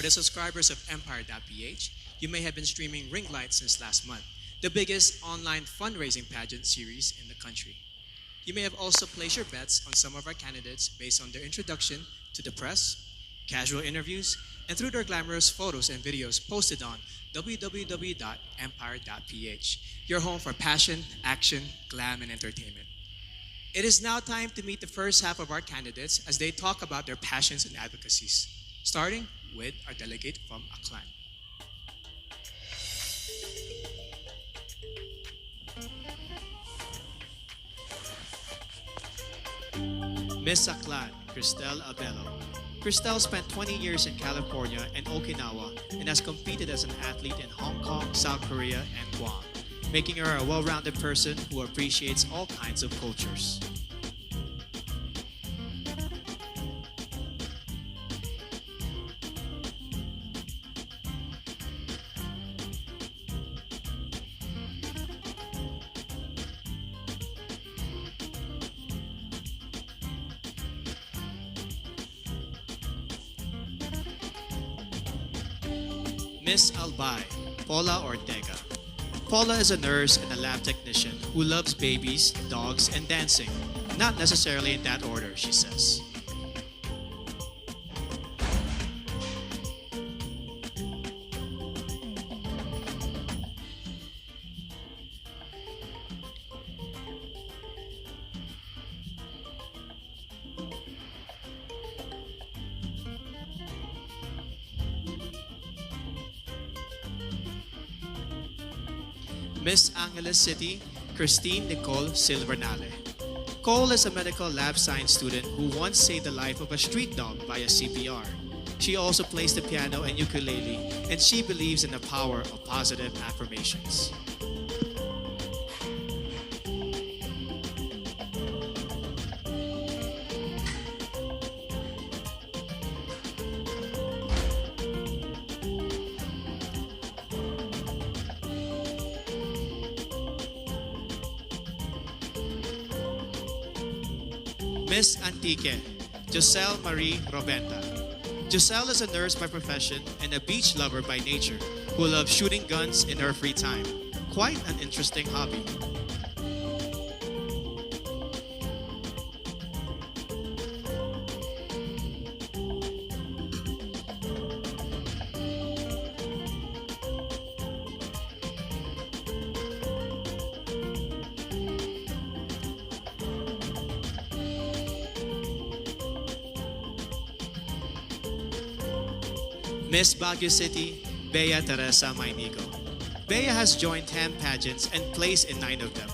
For the subscribers of Empire.ph, you may have been streaming Ring Light since last month, the biggest online fundraising pageant series in the country. You may have also placed your bets on some of our candidates based on their introduction to the press, casual interviews, and through their glamorous photos and videos posted on www.empire.ph, your home for passion, action, glam, and entertainment. It is now time to meet the first half of our candidates as they talk about their passions and advocacies, starting with our delegate from Aklan. Miss Aklan, Cristel Abello. Cristel spent 20 years in California and Okinawa and has competed as an athlete in Hong Kong, South Korea, and Guam, making her a well-rounded person who appreciates all kinds of cultures. Miss Albay, Paula Ortega. Paula is a nurse and a lab technician who loves babies, dogs, and dancing. Not necessarily in that order, she says. Miss Angeles City, Christine Nicole Silvernale. Cole is a medical lab science student who once saved the life of a street dog via CPR. She also plays the piano and ukulele, and she believes in the power of positive affirmations. Miss Antique, Giselle Marie Robenta. Giselle is a nurse by profession and a beach lover by nature who loves shooting guns in her free time. Quite an interesting hobby. Miss Baguio City, Bea Teresa Mainigo. Bea has joined 10 pageants and placed in 9 of them.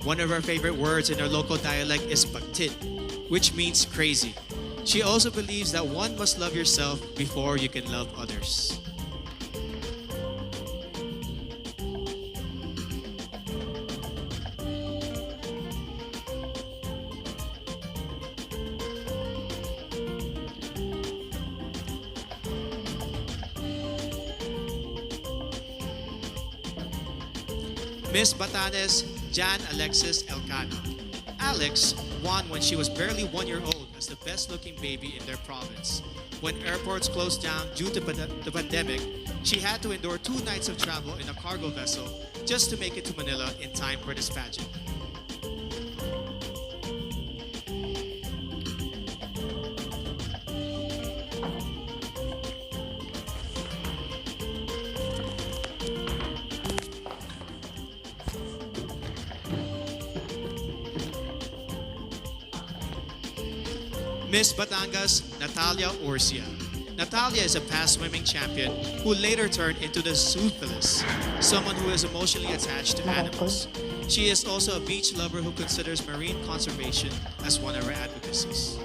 One of her favorite words in her local dialect is bagtit, which means crazy. She also believes that one must love yourself before you can love others. Miss Batanes, Jan Alexis Elcano. Alex won when she was barely 1 year old as the best-looking baby in their province. When airports closed down due to the pandemic, she had to endure 2 nights of travel in a cargo vessel just to make it to Manila in time for this pageant. Miss Batangas, Natalia Orsia. Natalia is a past swimming champion who later turned into the zoophilist, someone who is emotionally attached to animals. She is also a beach lover who considers marine conservation as one of her advocacies.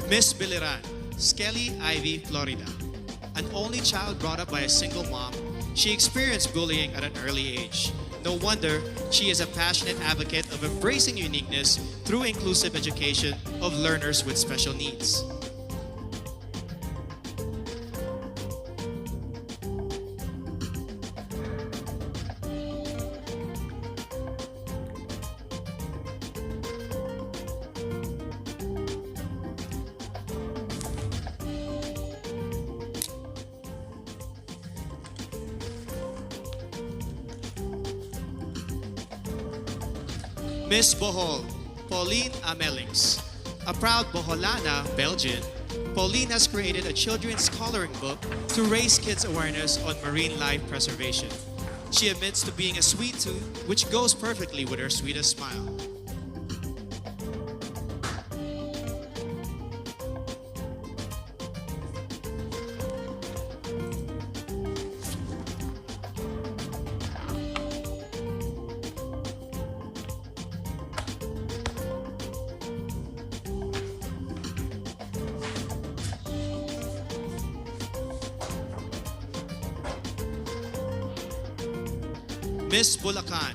Miss Biliran, Skelly Ivy, Florida. An only child brought up by a single mom, she experienced bullying at an early age. No No wonder she is a passionate advocate of embracing uniqueness through inclusive education of learners with special needs. Miss Bohol, Pauline Amelings. A proud Boholana, Belgian, Pauline has created a children's coloring book to raise kids' awareness on marine life preservation. She admits to being a sweet tooth, which goes perfectly with her sweetest smile. Miss Bulacan,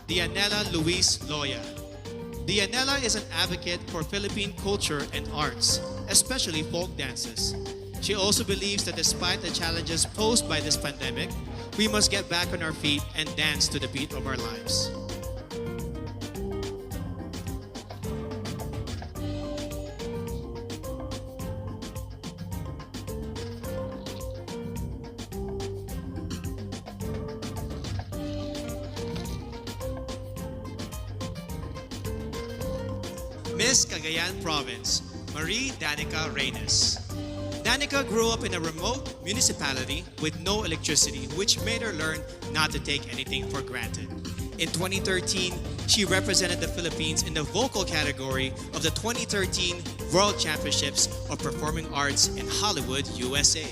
Dianela Luis Loya. Dianela is an advocate for Philippine culture and arts, especially folk dances. She also believes that despite the challenges posed by this pandemic, we must get back on our feet and dance to the beat of our lives. Miss Cagayan Province, Marie Danica Reynes. Danica grew up in a remote municipality with no electricity, which made her learn not to take anything for granted. In 2013, she represented the Philippines in the vocal category of the 2013 World Championships of Performing Arts in Hollywood, USA.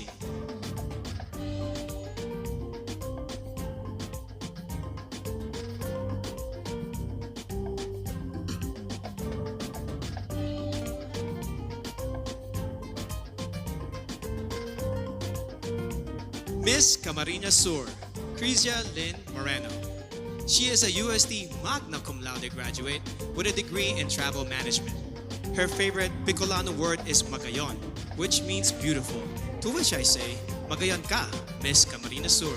Miss Camarines Sur, Crizia Lynn Moreno. She is a UST Magna Cum Laude graduate with a degree in travel management. Her favorite Bicolano word is magayon, which means beautiful, to which I say, magayon ka, Miss Camarines Sur.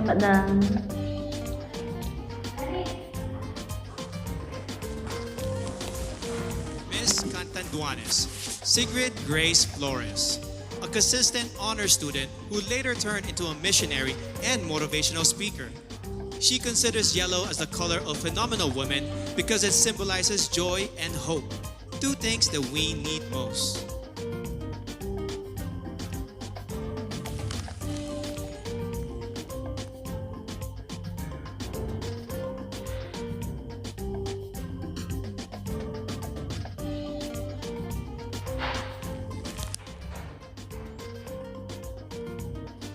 Madam. Miss Cantanduanes, Sigrid Grace Flores, a consistent honor student who later turned into a missionary and motivational speaker. She considers yellow as the color of phenomenal women because it symbolizes joy and hope, two things that we need most.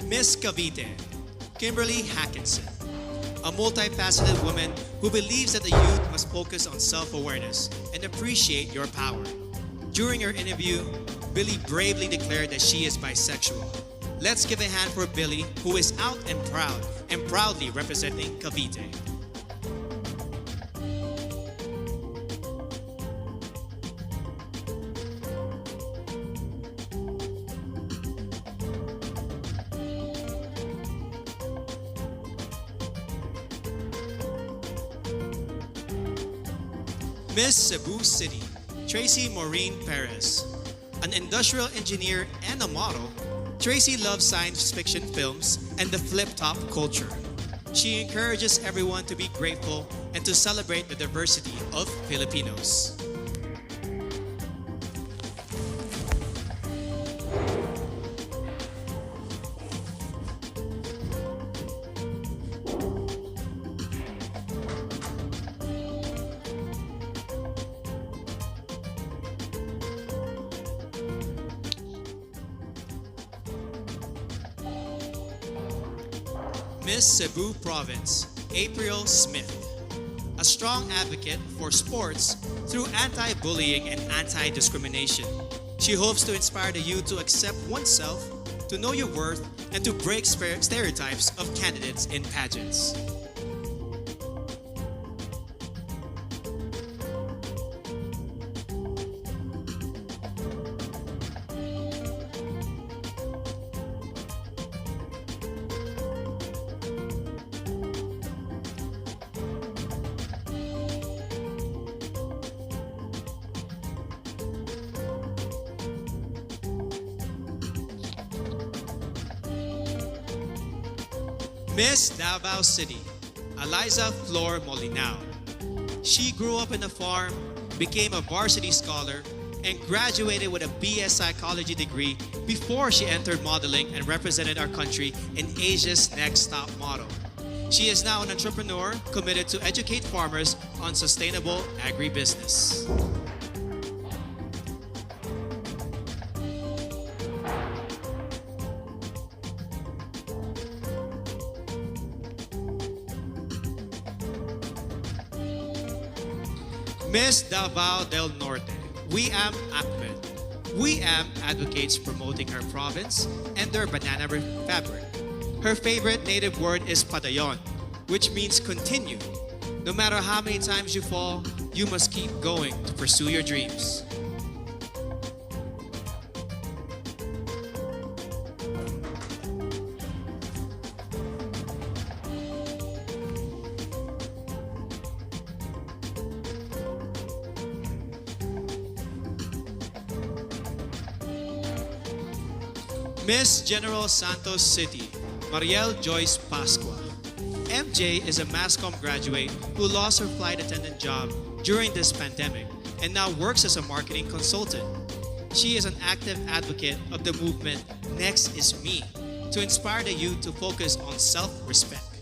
Miss Cavite, Kimberly Hatkinson, a multifaceted woman who believes that the youth must focus on self-awareness and appreciate your power. During her interview, Billy bravely declared that she is bisexual. Let's give a hand for Billy, who is out and proudly representing Cavite. Miss Cebu City, Tracy Maureen Perez. An industrial engineer and a model, Tracy loves science fiction films and the flip-top culture. She encourages everyone to be grateful and to celebrate the diversity of Filipinos. Miss Cebu Province, April Smith. a strong advocate for sports through anti-bullying and anti-discrimination. She hopes to inspire the youth to accept oneself, to know your worth, and to break stereotypes of candidates in pageants. Miss Davao City, Eliza Flor Molinao. She grew up in a farm, became a varsity scholar, and graduated with a BS Psychology degree before she entered modeling and represented our country in Asia's Next Top Model. She is now an entrepreneur committed to educate farmers on sustainable agribusiness. Miss Davao del Norte, Wiam Ahmed. Wiam advocates promoting her province and their banana fabric. Her favorite native word is padayon, which means continue. No matter how many times you fall, you must keep going to pursue your dreams. Miss General Santos City, Mariel Joyce Pascua. MJ is a MASCOM graduate who lost her flight attendant job during this pandemic and now works as a marketing consultant. She is an active advocate of the movement Next is Me to inspire the youth to focus on self-respect.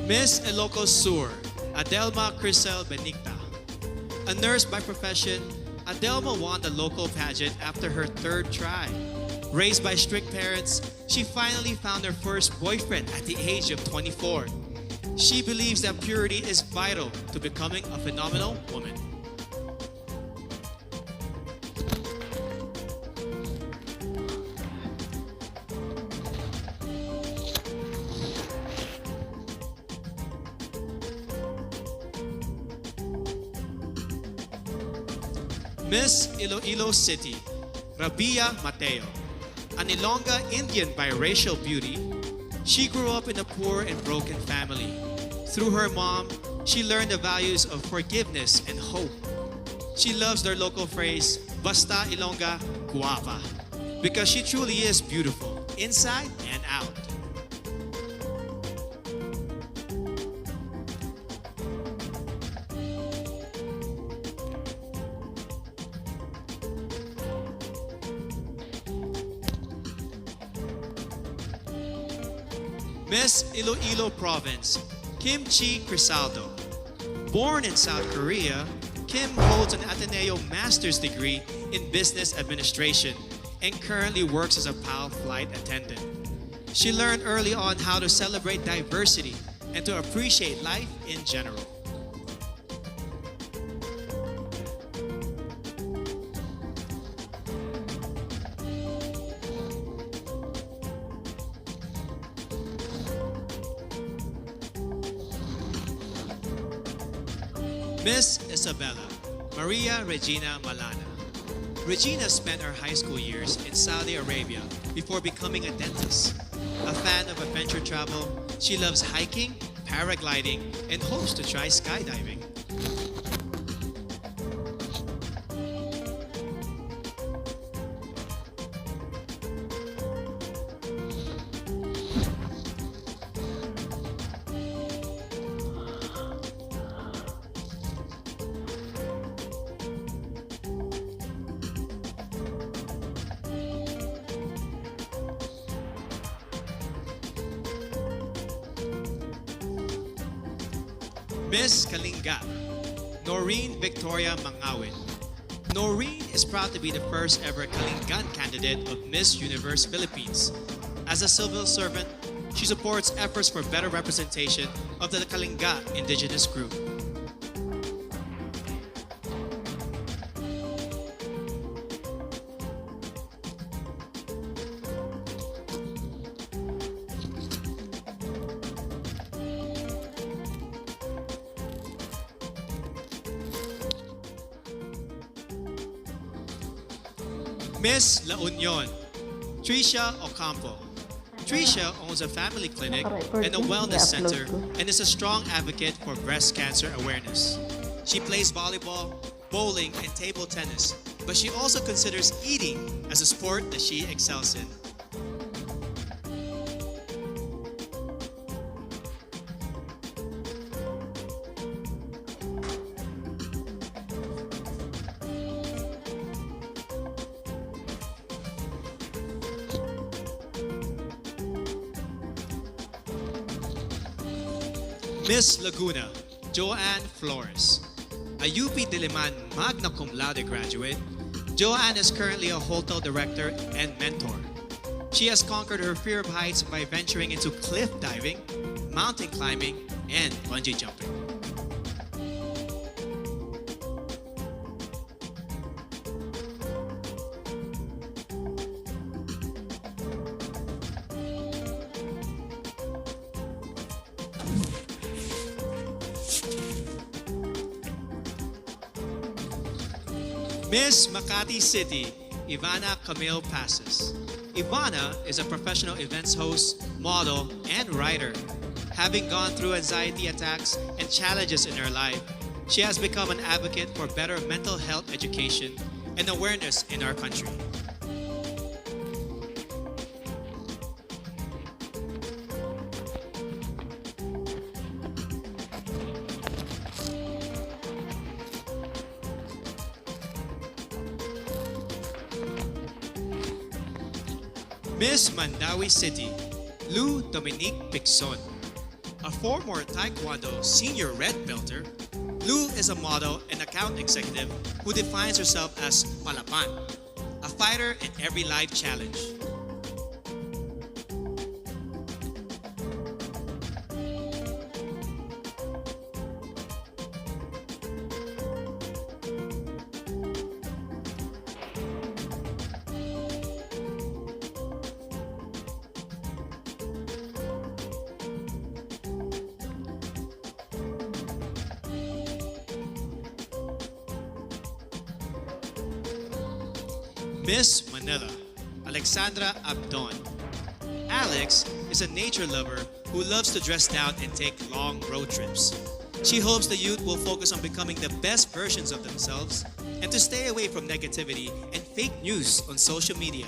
Miss Ilocos Sur, Adelma Crisel Benigta. A nurse by profession, Adelma won the local pageant after her third try. Raised by strict parents, she finally found her first boyfriend at the age of 24. She believes that purity is vital to becoming a phenomenal woman. Miss Iloilo City, Rabia Mateo. An Ilongga Indian biracial beauty, she grew up in a poor and broken family. Through her mom, she learned the values of forgiveness and hope. She loves their local phrase, Basta Ilongga Guapa, because she truly is beautiful, inside and out. Miss Iloilo Province, Kim Chi Crisaldo. Born in South Korea, Kim holds an Ateneo Master's degree in Business Administration and currently works as a PAL flight attendant. She learned early on how to celebrate diversity and to appreciate life in general. Miss Isabella, Maria Regina Malana. Regina spent her high school years in Saudi Arabia before becoming a dentist. A fan of adventure travel, she loves hiking, paragliding, and hopes to try skydiving. Miss Kalinga, Noreen Victoria Mangawin. Noreen is proud to be the first ever Kalingan candidate of Miss Universe Philippines. As a civil servant, she supports efforts for better representation of the Kalinga indigenous group. Miss La Union, Tricia Ocampo. Tricia owns a family clinic and a wellness center and is a strong advocate for breast cancer awareness. She plays volleyball, bowling, and table tennis, but she also considers eating as a sport that she excels in. Miss Laguna, Joanne Flores. A UP Diliman magna cum laude graduate, Joanne is currently a hotel director and mentor. She has conquered her fear of heights by venturing into cliff diving, mountain climbing, and bungee jumping. Miss Makati City, Ivana Camille Passes. Ivana is a professional events host, model, and writer. Having gone through anxiety attacks and challenges in her life, she has become an advocate for better mental health education and awareness in our country. Miss Mandawi City, Lou Dominique Pixon. A former Taekwondo senior red belter, Lou is a model and account executive who defines herself as Palapan, a fighter in every life challenge. Miss Manila, Alexandra Abduln. Alex is a nature lover who loves to dress down and take long road trips. She hopes the youth will focus on becoming the best versions of themselves and to stay away from negativity and fake news on social media.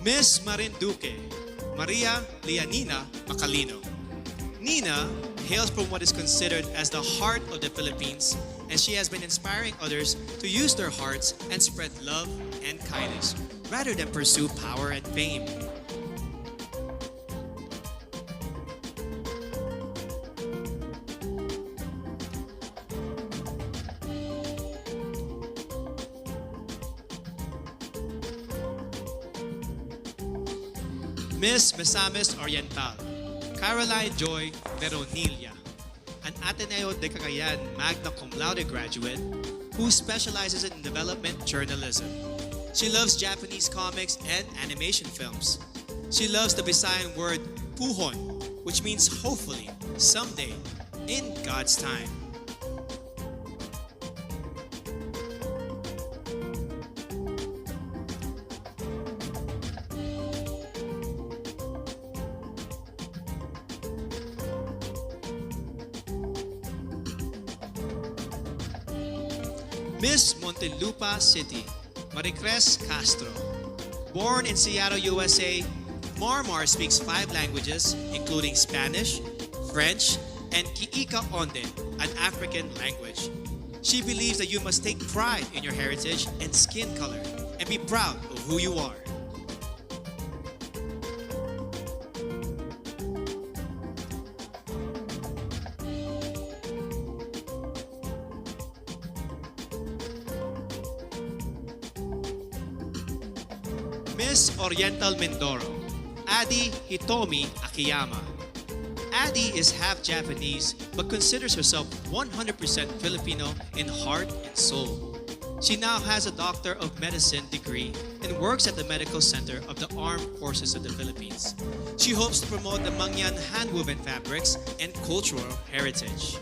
Miss Marinduque, Maria Lianina Macalino. Nina hails from what is considered as the heart of the Philippines, and she has been inspiring others to use their hearts and spread love and kindness rather than pursue power and fame. Miss Misamis Oriental, Caroline Joy Veronilla, an Ateneo de Cagayan magna cum laude graduate who specializes in development journalism. She loves Japanese comics and animation films. She loves the Visayan word puhon, which means hopefully, someday, in God's time. Miss Montelupa City, Maricres Castro. Born in Seattle, USA, Marmar speaks 5 languages, including Spanish, French, and Kiika Onde, an African language. She believes that you must take pride in your heritage and skin color and be proud of who you are. Miss Oriental Mindoro, Adi Hitomi Akiyama. Adi is half Japanese but considers herself 100% Filipino in heart and soul. She now has a Doctor of Medicine degree and works at the Medical Center of the Armed Forces of the Philippines. She hopes to promote the Mangyan hand-woven fabrics and cultural heritage.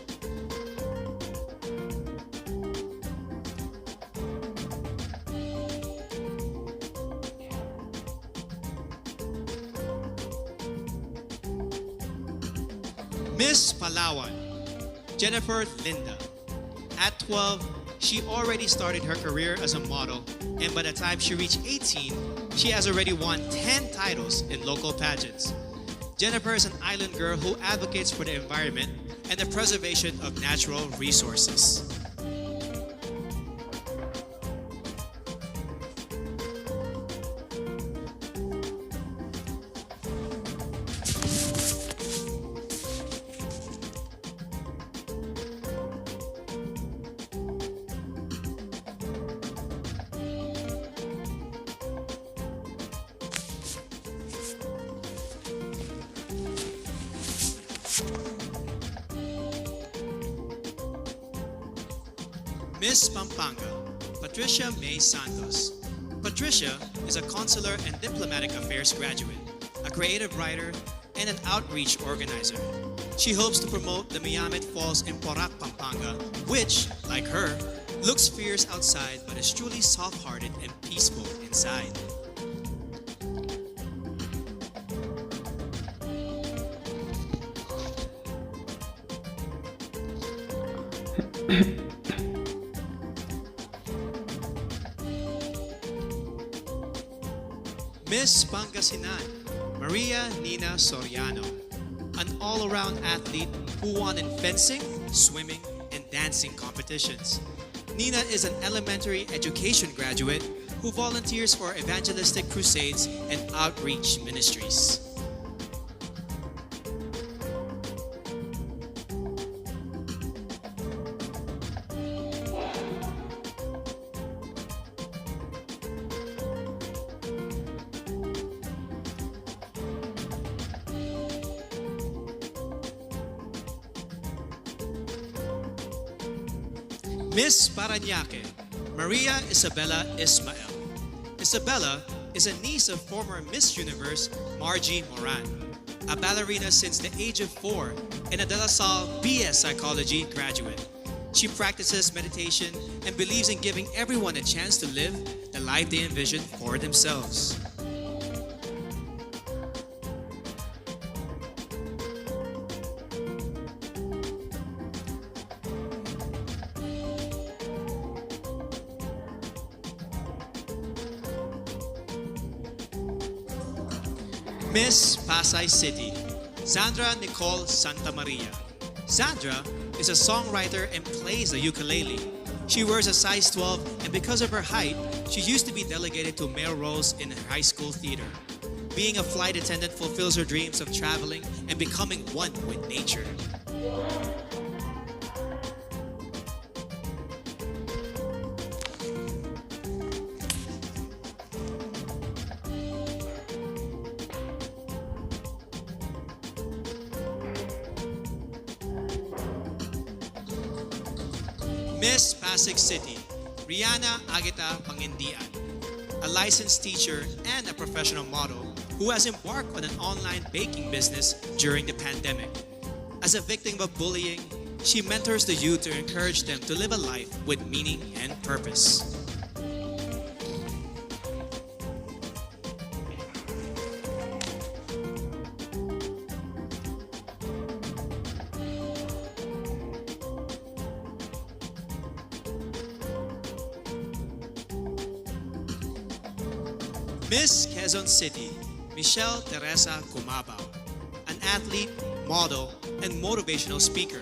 Miss Palawan, Jennifer Linda. At 12, she already started her career as a model, and by the time she reached 18, she has already won 10 titles in local pageants. Jennifer is an island girl who advocates for the environment and the preservation of natural resources. Miss Pampanga, Patricia May Santos. Patricia is a consular and diplomatic affairs graduate, a creative writer, and an outreach organizer. She hopes to promote the Miyamet Falls in Porac, Pampanga, which, like her, looks fierce outside but is truly soft-hearted and peaceful inside. Miss Pangasinan, Maria Nina Soriano, an all-around athlete who won in fencing, swimming, and dancing competitions. Nina is an elementary education graduate who volunteers for evangelistic crusades and outreach ministries. Miss Parañaque, Maria Isabella Ismael. Isabella is a niece of former Miss Universe Margie Moran, a ballerina since the age of 4 and a De La Salle BS Psychology graduate. She practices meditation and believes in giving everyone a chance to live the life they envision for themselves. Miss Pasay City, Sandra Nicole Santa Maria. Sandra is a songwriter and plays the ukulele. She wears a size 12 and because of her height, she used to be delegated to male roles in high school theater. Being a flight attendant fulfills her dreams of traveling and becoming one with nature. Miss Pasig City, Rihanna Agita Pangindian, a licensed teacher and a professional model who has embarked on an online baking business during the pandemic. As a victim of bullying, she mentors the youth to encourage them to live a life with meaning and purpose. Miss Quezon City, Michelle Teresa Kumabao, an athlete, model, and motivational speaker.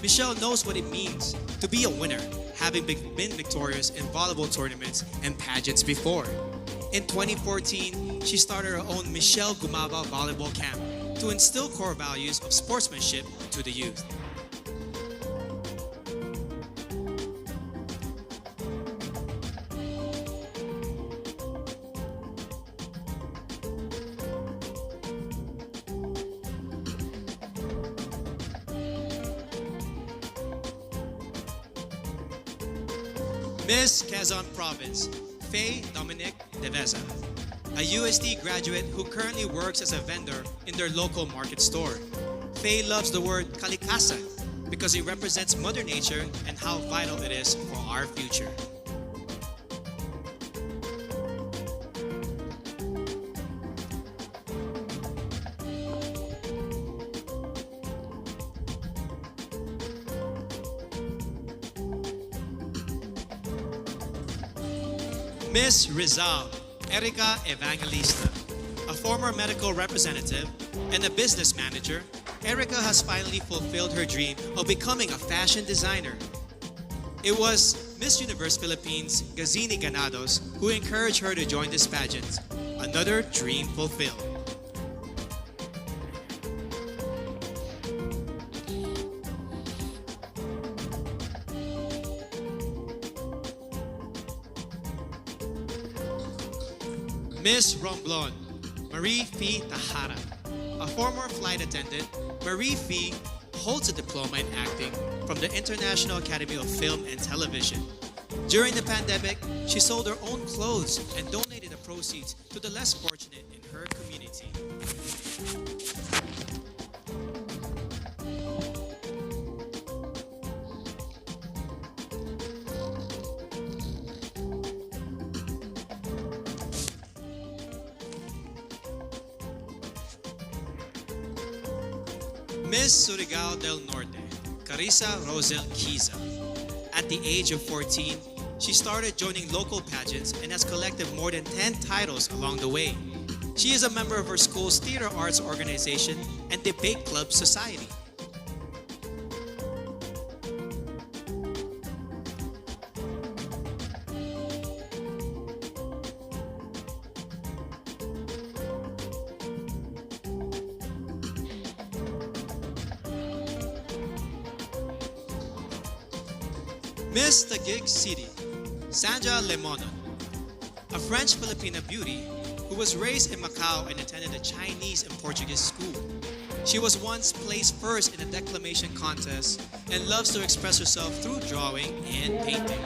Michelle knows what it means to be a winner, having been victorious in volleyball tournaments and pageants before. In 2014, she started her own Michelle Gumaba Volleyball Camp to instill core values of sportsmanship to the youth. Miss Quezon Province, Faye Dominic Deveza, a USD graduate who currently works as a vendor in their local market store. Faye loves the word kalikasan because it represents Mother Nature and how vital it is for our future. Miss Rizal, Erica Evangelista, a former medical representative and a business manager, Erica has finally fulfilled her dream of becoming a fashion designer. It was Miss Universe Philippines Gazini Ganados who encouraged her to join this pageant. Another dream fulfilled. Miss Romblon, Marie Fee Tahara. A former flight attendant, Marie Fee holds a diploma in acting from the International Academy of Film and Television. During the pandemic, she sold her own clothes and donated the proceeds to the less fortunate in her community. Miss Surigao del Norte, Carissa Rosel Kiza. At the age of 14, she started joining local pageants and has collected more than 10 titles along the way. She is a member of her school's theater arts organization and debate club society. Miss Taguig City, Sandra Lemonon, a French-Filipina beauty who was raised in Macau and attended a Chinese and Portuguese school. She was once placed first in a declamation contest and loves to express herself through drawing and painting.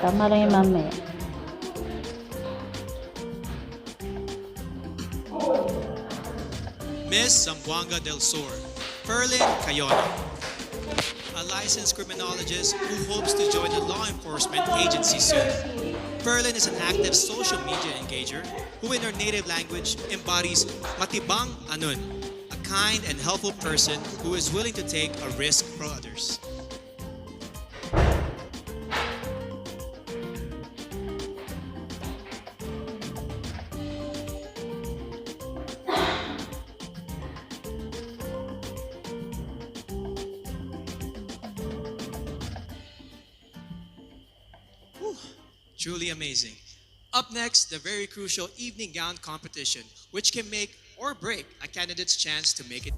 Tama lang yung mamaya. Miss Zamboanga del Sur, Perlin Cayona, a licensed criminologist who hopes to join the law enforcement agency soon. Perlin is an active social media engager who in her native language embodies matibang anun, a kind and helpful person who is willing to take a risk for others. Truly amazing. Up next, the very crucial evening gown competition, which can make or break a candidate's chance to make it.